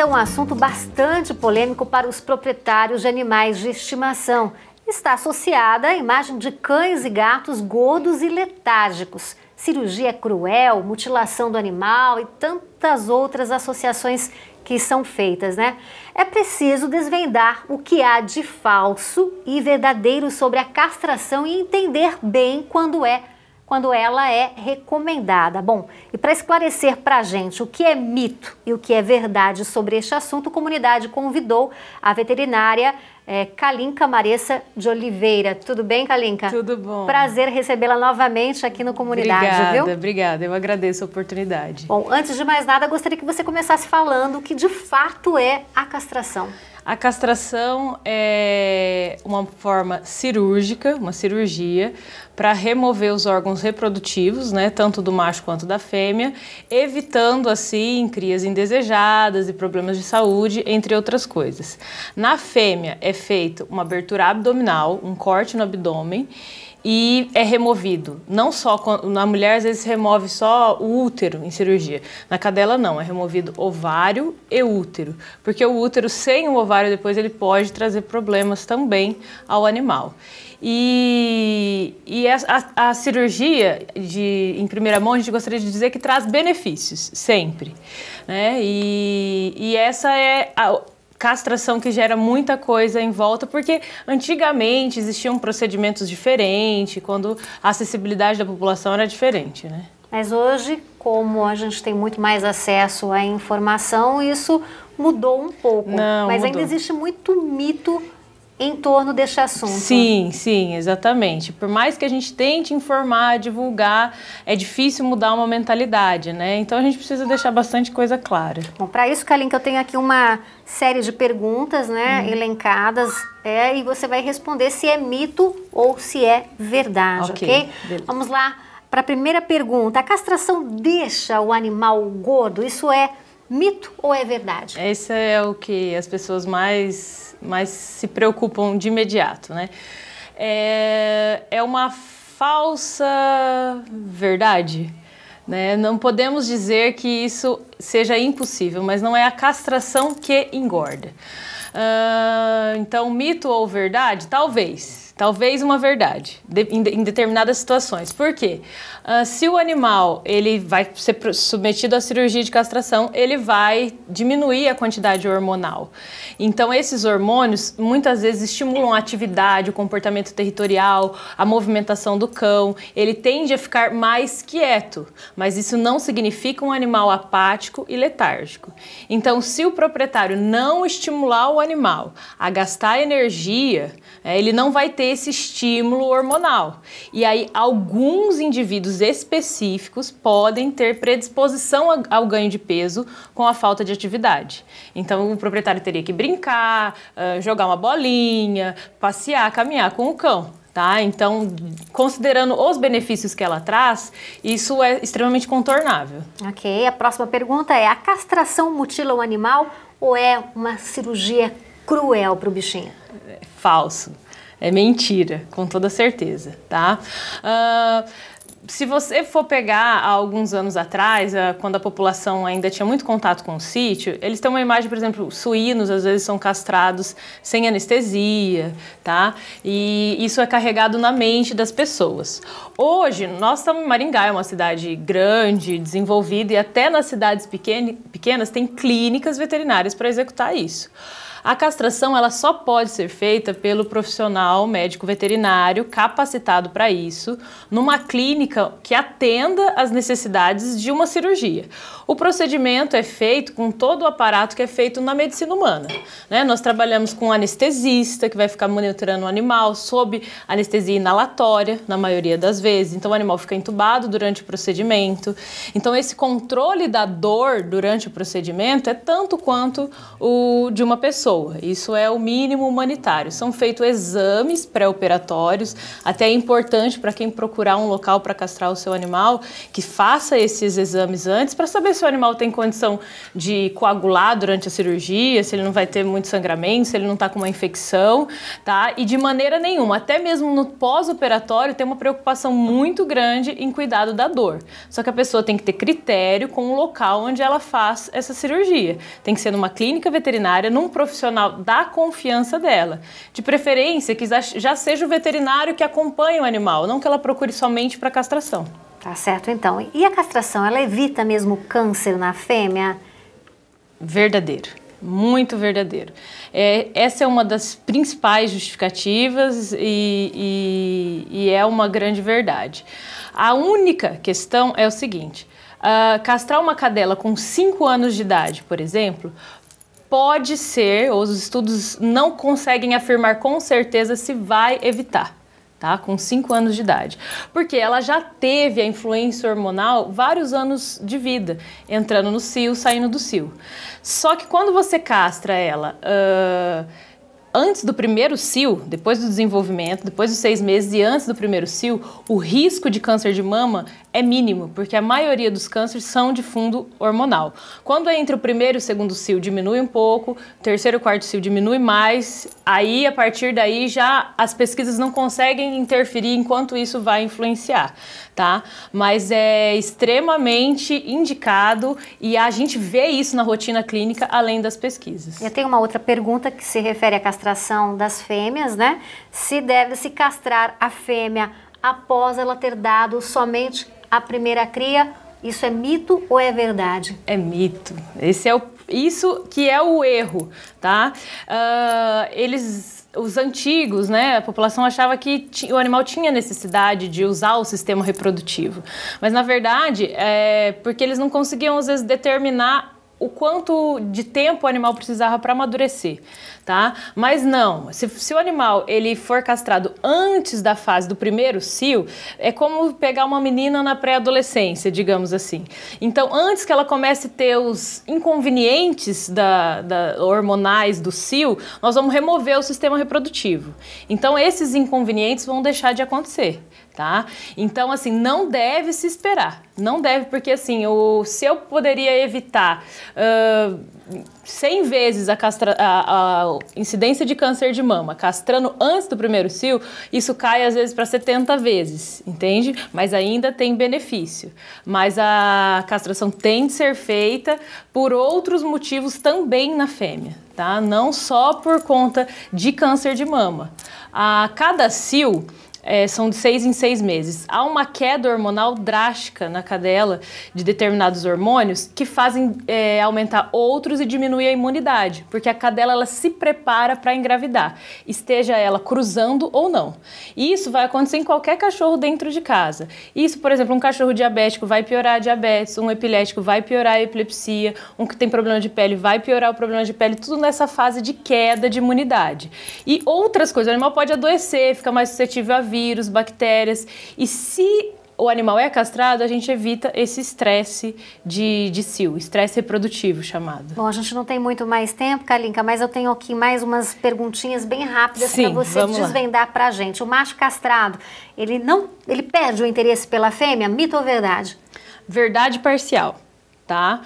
é um assunto bastante polêmico para os proprietários de animais de estimação. Está associada à imagem de cães e gatos gordos e letárgicos. Cirurgia cruel, mutilação do animal e tantas outras associações que são feitas, né? É preciso desvendar o que há de falso e verdadeiro sobre a castração e entender bem quando ela é recomendada. Bom, e para esclarecer para a gente o que é mito e o que é verdade sobre este assunto, a comunidade convidou a veterinária Kalinka Maressa de Oliveira. Tudo bem, Kalinka? Tudo bom. Prazer recebê-la novamente aqui no Comunidade, viu? Obrigada. Eu agradeço a oportunidade. Bom, antes de mais nada, gostaria que você começasse falando o que de fato é a castração. A castração é uma forma cirúrgica, uma cirurgia, para remover os órgãos reprodutivos, né, tanto do macho quanto da fêmea, evitando assim crias indesejadas e problemas de saúde, entre outras coisas. Na fêmea é feita uma abertura abdominal, um corte no abdômen, e é removido, não só, na mulher às vezes remove só o útero em cirurgia, na cadela não, é removido ovário e útero, porque o útero sem o ovário depois ele pode trazer problemas também ao animal. E a cirurgia, em primeira mão, a gente gostaria de dizer que traz benefícios, sempre, né? E essa é a castração que gera muita coisa em volta, porque antigamente existiam procedimentos diferentes, quando a acessibilidade da população era diferente, né? Mas hoje, como a gente tem muito mais acesso à informação, isso mudou um pouco. Mas mudou. Ainda existe muito mito em torno deste assunto. Sim, exatamente. Por mais que a gente tente informar, divulgar, é difícil mudar uma mentalidade, né? Então a gente precisa deixar bastante coisa clara. Bom, para isso, Kalinka, eu tenho aqui uma série de perguntas, né, elencadas, e você vai responder se é mito ou se é verdade, ok? Vamos lá para a primeira pergunta. A castração deixa o animal gordo? Isso é mito ou é verdade? Esse é o que as pessoas mais se preocupam de imediato, né? É uma falsa verdade, né? Não podemos dizer que isso seja impossível, mas não é a castração que engorda. Então, mito ou verdade? Talvez uma verdade, em determinadas situações. Por quê? Se o animal ele vai ser submetido à cirurgia de castração, ele vai diminuir a quantidade hormonal. Então, esses hormônios muitas vezes estimulam a atividade, o comportamento territorial, a movimentação do cão. Ele tende a ficar mais quieto, mas isso não significa um animal apático e letárgico. Então, se o proprietário não estimular o animal a gastar energia, ele não vai ter esse estímulo hormonal. E aí, alguns indivíduos específicos podem ter predisposição ao ganho de peso com a falta de atividade. Então, o proprietário teria que brincar, jogar uma bolinha, passear, caminhar com o cão. Tá? Então, considerando os benefícios que ela traz, isso é extremamente contornável. Ok, a próxima pergunta é: a castração mutila o animal ou é uma cirurgia cruel para o bichinho? É falso. É mentira, com toda certeza, tá? Se você for pegar há alguns anos atrás, quando a população ainda tinha muito contato com o sítio, eles têm uma imagem, por exemplo, suínos às vezes são castrados sem anestesia, tá? E isso é carregado na mente das pessoas. Hoje, nós estamos em Maringá, é uma cidade grande, desenvolvida, e até nas cidades pequenas tem clínicas veterinárias para executar isso. A castração ela só pode ser feita pelo profissional médico veterinário capacitado para isso, numa clínica que atenda às necessidades de uma cirurgia. O procedimento é feito com todo o aparato que é feito na medicina humana, né? Nós trabalhamos com um anestesista que vai ficar monitorando o animal sob anestesia inalatória, na maioria das vezes. Então o animal fica entubado durante o procedimento. Então esse controle da dor durante o procedimento é tanto quanto o de uma pessoa. Isso é o mínimo humanitário. São feitos exames pré-operatórios, até é importante para quem procurar um local para castrar o seu animal, que faça esses exames antes para saber se o animal tem condição de coagular durante a cirurgia, se ele não vai ter muito sangramento, se ele não está com uma infecção, tá? E de maneira nenhuma, até mesmo no pós-operatório, tem uma preocupação muito grande em cuidado da dor. Só que a pessoa tem que ter critério com o local onde ela faz essa cirurgia. Tem que ser numa clínica veterinária, num profissional da confiança dela. De preferência que já seja o veterinário que acompanhe o animal, não que ela procure somente para castração. Tá certo, então. E a castração, ela evita mesmo câncer na fêmea? Verdadeiro, muito verdadeiro. Essa é uma das principais justificativas e é uma grande verdade. A única questão é o seguinte, castrar uma cadela com 5 anos de idade, por exemplo, pode ser, os estudos não conseguem afirmar com certeza se vai evitar, tá? Com 5 anos de idade. Porque ela já teve a influência hormonal vários anos de vida, entrando no cio, saindo do cio. Só que quando você castra ela antes do primeiro cio, depois do desenvolvimento, depois dos 6 meses e antes do primeiro cio, o risco de câncer de mama é mínimo, porque a maioria dos cânceres são de fundo hormonal. Quando é entre o primeiro e o segundo cio diminui um pouco, o terceiro e o quarto cio diminui mais, aí a partir daí já as pesquisas não conseguem interferir enquanto isso vai influenciar, tá? Mas é extremamente indicado e a gente vê isso na rotina clínica além das pesquisas. Eu tenho uma outra pergunta que se refere à castração das fêmeas, né? Se deve-se castrar a fêmea após ela ter dado somente a primeira cria, isso é mito ou é verdade? É mito. Isso que é o erro, tá? Os antigos, né, a população achava que o animal tinha necessidade de usar o sistema reprodutivo. Mas, na verdade, é porque eles não conseguiam, às vezes, determinar o quanto de tempo o animal precisava para amadurecer, tá? Mas não, se o animal ele for castrado antes da fase do primeiro cio, é como pegar uma menina na pré-adolescência, digamos assim. Então, antes que ela comece a ter os inconvenientes hormonais do cio, nós vamos remover o sistema reprodutivo. Então, esses inconvenientes vão deixar de acontecer, tá? Então, assim, não deve se esperar. Não deve, porque assim, se eu poderia evitar 100 vezes a incidência de câncer de mama castrando antes do primeiro cio, isso cai às vezes para 70 vezes, entende? Mas ainda tem benefício. Mas a castração tem de ser feita por outros motivos também na fêmea, tá? Não só por conta de câncer de mama. A cada cio, são de 6 em 6 meses. Há uma queda hormonal drástica na cadela de determinados hormônios que fazem aumentar outros e diminuir a imunidade, porque a cadela ela se prepara para engravidar, esteja ela cruzando ou não. E isso vai acontecer em qualquer cachorro dentro de casa. Isso, por exemplo, um cachorro diabético vai piorar a diabetes, um epilético vai piorar a epilepsia, um que tem problema de pele vai piorar o problema de pele, tudo nessa fase de queda de imunidade. E outras coisas, o animal pode adoecer, fica mais suscetível a vírus, bactérias, e se o animal é castrado, a gente evita esse estresse de cio, estresse reprodutivo chamado. Bom, a gente não tem muito mais tempo, Kalinka, mas eu tenho aqui mais umas perguntinhas bem rápidas para você desvendar para a gente. O macho castrado, ele perde o interesse pela fêmea, mito ou verdade? Verdade parcial, tá?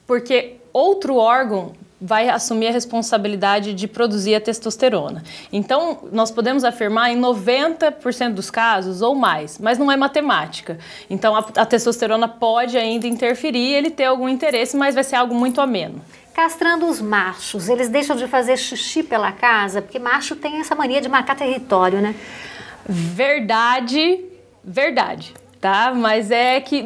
Porque outro órgão vai assumir a responsabilidade de produzir a testosterona. Então, nós podemos afirmar em 90% dos casos ou mais, mas não é matemática. Então, a testosterona pode ainda interferir, ele ter algum interesse, mas vai ser algo muito ameno. Castrando os machos, eles deixam de fazer xixi pela casa? Porque macho tem essa mania de marcar território, né? Verdade, verdade. Tá? Mas é que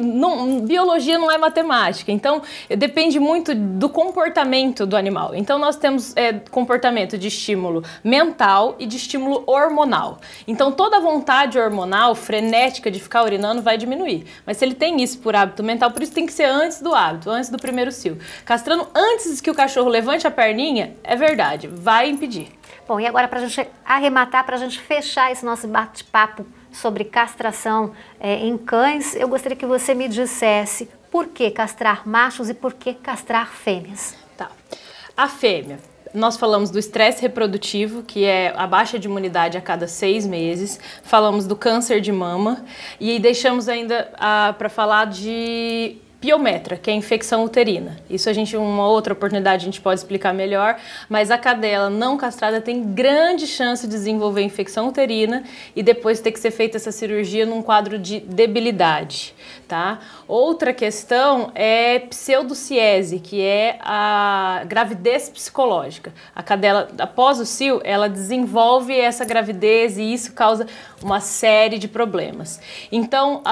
biologia não é matemática, então depende muito do comportamento do animal. Então nós temos comportamento de estímulo mental e de estímulo hormonal. Então toda a vontade hormonal frenética de ficar urinando vai diminuir. Mas se ele tem isso por hábito mental, por isso tem que ser antes do hábito, antes do primeiro cio. Castrando antes que o cachorro levante a perninha, é verdade, vai impedir. Bom, e agora para a gente arrematar, para a gente fechar esse nosso bate-papo sobre castração em cães, eu gostaria que você me dissesse por que castrar machos e por que castrar fêmeas. Tá. A fêmea, Nós falamos do estresse reprodutivo, que é a baixa de imunidade a cada 6 meses. Falamos do câncer de mama e deixamos ainda para falar de piometra, que é a infecção uterina. Isso uma outra oportunidade a gente pode explicar melhor, mas a cadela não castrada tem grande chance de desenvolver infecção uterina e depois ter que ser feita essa cirurgia num quadro de debilidade, tá? Outra questão é pseudociese, que é a gravidez psicológica. A cadela, após o cio, ela desenvolve essa gravidez e isso causa uma série de problemas. Então,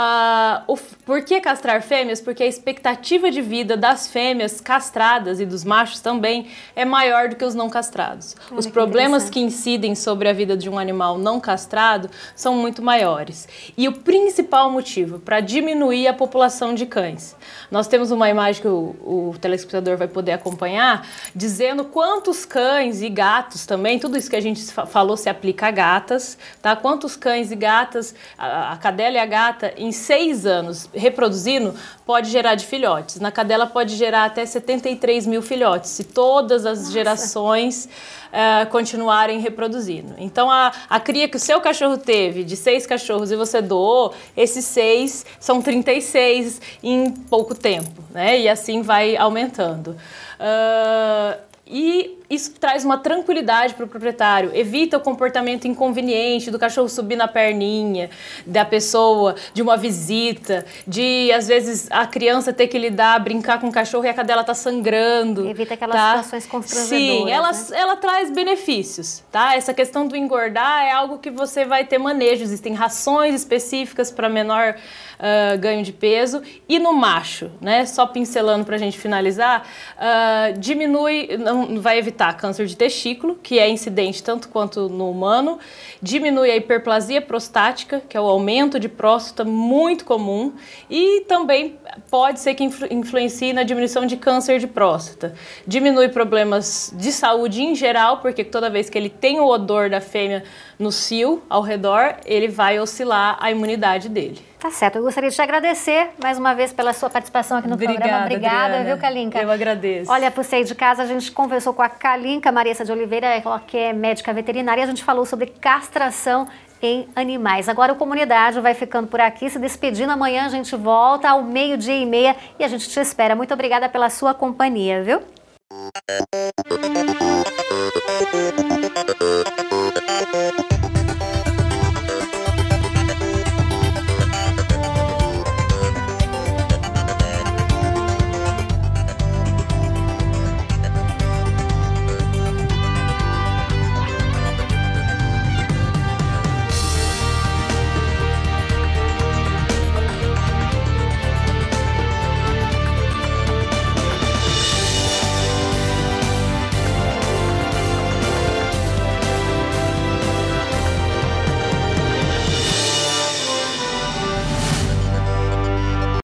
por que castrar fêmeas? Porque a expectativa de vida das fêmeas castradas e dos machos também é maior do que os não castrados. Os problemas que incidem sobre a vida de um animal não castrado são muito maiores. E o principal motivo para diminuir a população de cães. Nós temos uma imagem que o telespectador vai poder acompanhar, dizendo quantos cães e gatos também, tudo isso que a gente falou se aplica a gatas, tá? Quantos cães e gatas, a cadela e a gata, em 6 anos reproduzindo, pode gerar de filhotes. Na cadela pode gerar até 73 mil filhotes, se todas as gerações continuarem reproduzindo. Então, a cria que o seu cachorro teve, de 6 cachorros, e você doou, esses 6 são 36 em pouco tempo, né? E assim vai aumentando. E isso traz uma tranquilidade para o proprietário, evita o comportamento inconveniente do cachorro subir na perninha da pessoa, de uma visita, de às vezes a criança ter que brincar com o cachorro e a cadela tá sangrando. Evita aquelas situações constrangedoras. Sim, ela traz benefícios, tá? Essa questão do engordar é algo que você vai ter manejo, existem rações específicas para menor ganho de peso. E no macho, né? Só pincelando para a gente finalizar, vai evitar câncer de testículo, que é incidente tanto quanto no humano, diminui a hiperplasia prostática, que é o aumento de próstata muito comum, e também pode ser que influencie na diminuição de câncer de próstata. Diminui problemas de saúde em geral, porque toda vez que ele tem o odor da fêmea no cio, ao redor, ele vai oscilar a imunidade dele. Tá certo, eu gostaria de te agradecer mais uma vez pela sua participação aqui no programa. Obrigada, Adriana, viu, Kalinka? Eu agradeço. Olha, por sair de casa, a gente conversou com a Kalinka Maressa de Oliveira, ela que é médica veterinária, e a gente falou sobre castração em animais. Agora a comunidade vai ficando por aqui, se despedindo. Amanhã a gente volta ao 12:30 e a gente te espera. Muito obrigada pela sua companhia, viu?